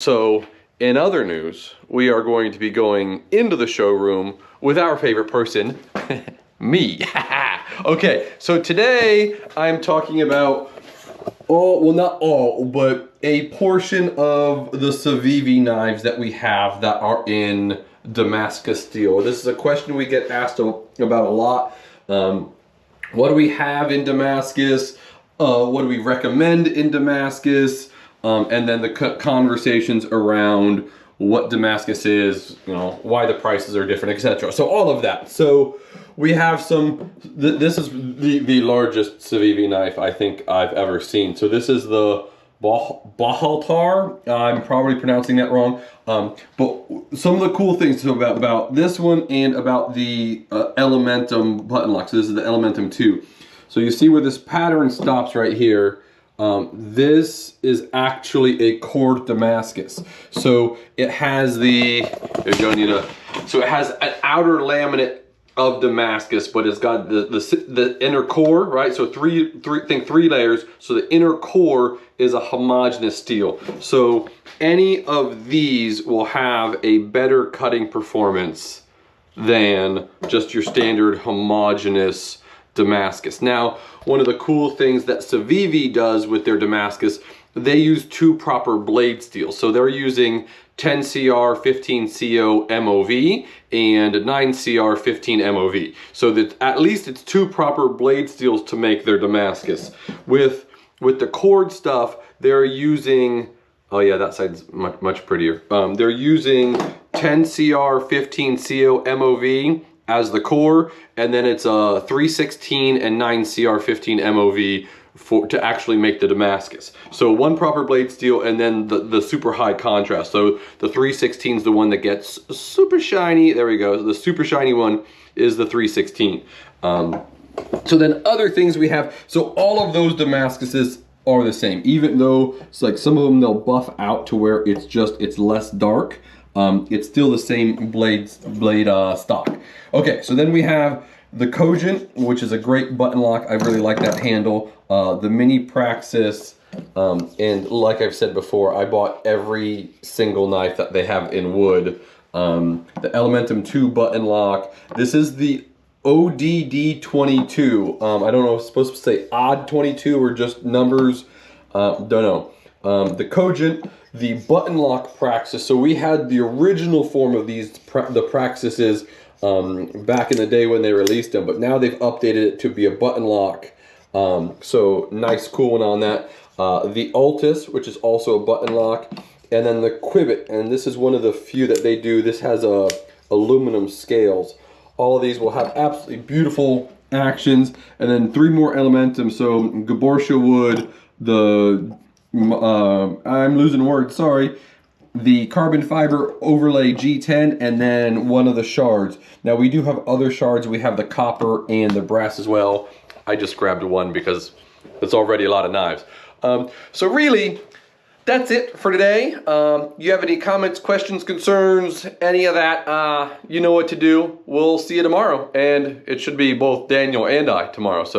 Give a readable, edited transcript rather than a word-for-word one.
So, in other news, we are going to be going into the showroom with our favorite person, me. Okay, so today I'm talking about well, not all, but a portion of the Civivi knives that we have that are in Damascus steel. This is a question we get asked about a lot. What do we have in Damascus? What do we recommend in Damascus? And then the conversations around what Damascus is, you know, why the prices are different, etc. So all of that. So we have some, this is the largest Civivi knife I think I've ever seen. So this is the Bahaltar. I'm probably pronouncing that wrong. But some of the cool things about this one and about the Elementum button lock. So this is the Elementum 2. So you see where this pattern stops right here. This is actually a cord Damascus. So it has the, so it has an outer laminate of Damascus, but it's got the inner core, right? So think three layers. So the inner core is a homogeneous steel. So any of these will have a better cutting performance than just your standard homogeneous Damascus. Now, one of the cool things that Civivi does with their Damascus, they use two proper blade steels. So they're using 10CR 15CO MOV and 9CR 15 MOV. So that at least it's two proper blade steels to make their Damascus. With the cord stuff, they're using, oh yeah, that side's much prettier. They're using 10CR 15CO MOV as the core, and then it's a 316 and 9CR 15 MOV to actually make the Damascus. So one proper blade steel and then the super high contrast. So the 316 is the one that gets super shiny. There we go. The super shiny one is the 316. So then other things we have, so all of those Damascuses are the same, even though it's like some of them they'll buff out to where it's less dark. It's still the same blade stock. Okay, so then we have the Cogent, which is a great button lock. I really like that handle. The Mini Praxis, and like I've said before, I bought every single knife that they have in wood. The Elementum 2 button lock. This is the ODD 22. I don't know if it's supposed to say odd 22 or just numbers. Don't know. The Cogent, the button lock Praxis. So we had the original form of these, the Praxises, back in the day when they released them, but now they've updated it to be a button lock. So nice, cool one on that. The Altus, which is also a button lock, and then the Quibbit, and this is one of the few that they do. This has aluminum scales. All of these will have absolutely beautiful actions, and then three more Elementum. So Gaborsha wood, the I'm losing words, sorry. The carbon fiber overlay G10, and then one of the shards. Now we do have other shards. We have the copper and the brass as well. I just grabbed one because it's already a lot of knives. So really, that's it for today. You have any comments, questions, concerns, any of that, you know what to do. We'll see you tomorrow, and it should be both Daniel and I tomorrow. So.